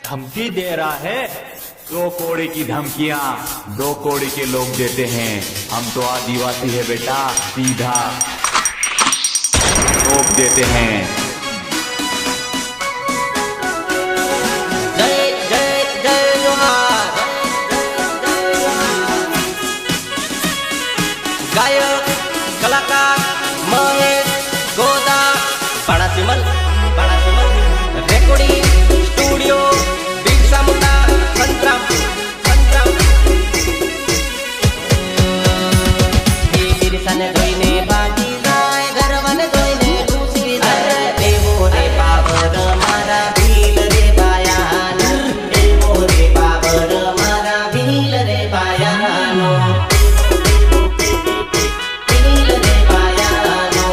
धमकी दे रहा है। 2 कौड़ी की धमकियां 2 कौड़ी के लोग देते हैं। हम तो आदिवासी है बेटा, सीधा ठोक देते हैं। जय जय जय जोहार। गायक कलाकार महेश गोदा, बड़ा चिमल रेकॉर्डिंग स्टूडियो बिरसा मुंडा संतराम। बिरसाने जोईने भागी जाय, गरवाने जोईने खुशी जाय। देवो रे पावर मारा भील रे बायान, देवो रे पावर मारा भील रे बायानो, भील रे बायानो,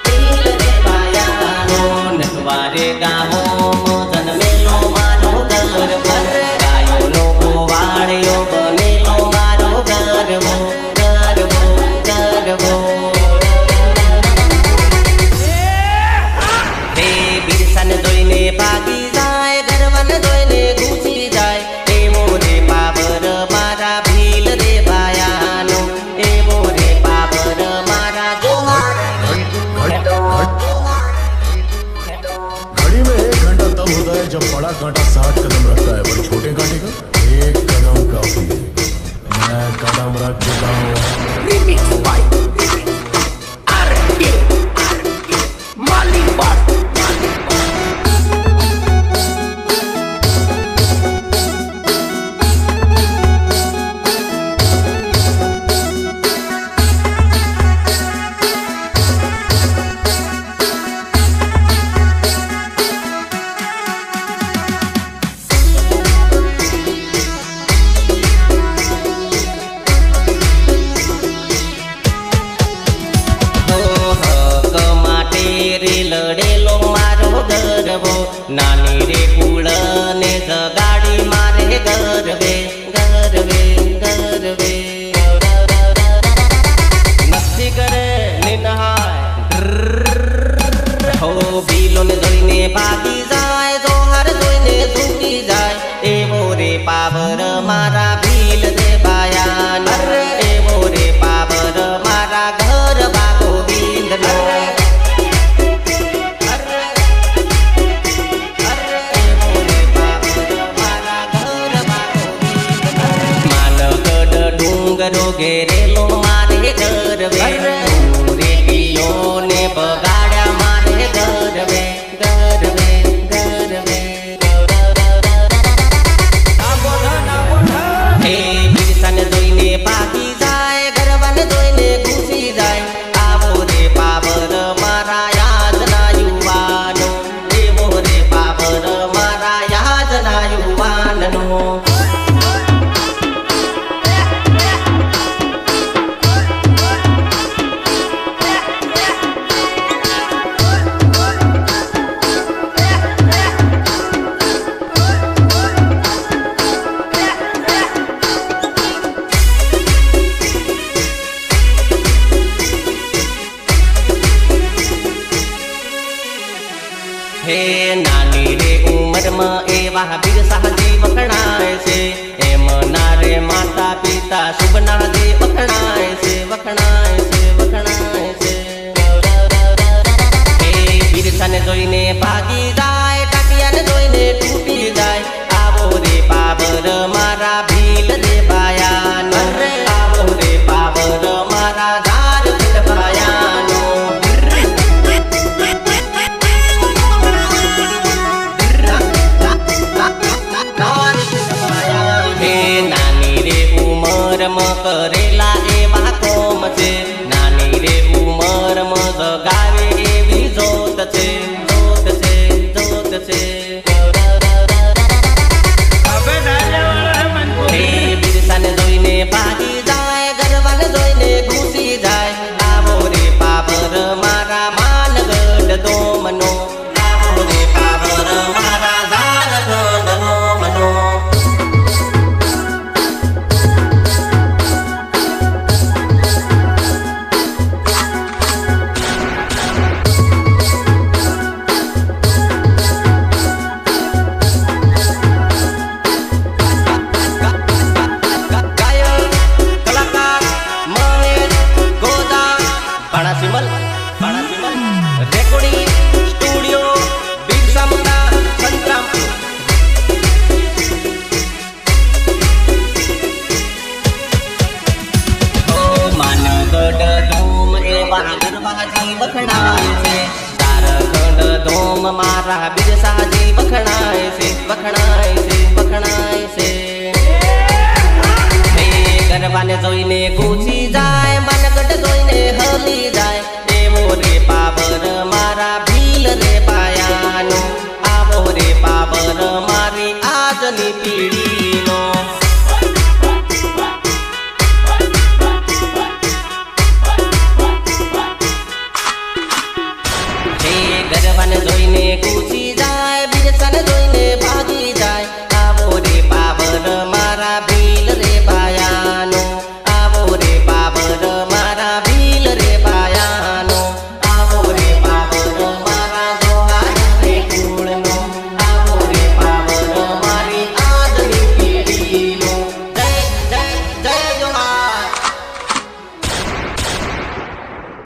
भील रे बायानो। नटवारे गाहो मोदन मेलो मारो घर भर, गायो नो गोवाड़ियो बनेलो मारो गरबो गरबो गरबो। रे बिरसन जोईने भागी जाय, गरवन जोईने घुसी जाय। देवो रे पावर मारा भील रे बायानो, देवो रे पावर मारा जोहार। घड़ी में 1 घंटा तब होता है जब बड़ा कांटा 60 कदम रखता है, पर छोटे कांटे का 1 कदम काफी है। मैं कदम रख चुका हूँ। લડેલો મારો ગરબો, નાની રે કુળ ને જગાડી મારે ગરબે ગરબે ગરબે। મસ્તી કરે નિનહાય હો, ભીલો ને જોઈને ભાગી જાય, જોહર જોઈને ઝૂકી જાય। એવો રે પાવર મારા ભીલ રે બાયાન, એવો રે પાવર મારા ઘર બાગો બિંદનો। डूंगरो घेरेलो मारे गरबे, रेडियो ने बगाड़ा मारे गरबे गरबे गरबे। हे बिरसन जोईने भागी जाय, गरबन जोईने घुसी जाय। आवो रे पावर मारा याजना युवानो, देवो रे पावर मारा याजना युवानो। हे नानी रे उमर में एवा बिरसाजी वखणाय से, एम नारे माता पिता शुभना दे वखणाय से वखणाय से वखणाय से। हे बिरसन जोईने भागी जाय, टाकियान जोईने टूटी जाय। आवो रे पावर मारा भील रे बायान, आवो रे पावर मारा झारखंड बायानो। नानी रे उमर म करेला एवा कोम छे, नानी रे उमर म जगावे एवी जोत छे जोत छे સાજી વખણાય છે વખણાય છે વખણાય છે હે ગરબાને જોઈને ગુચી જાય મનગઢ જોઈને હલી જાય એવો રે પાવર મારા ભીલ રે પાયાનો આવો રે પાવર મારી આજની પીઢી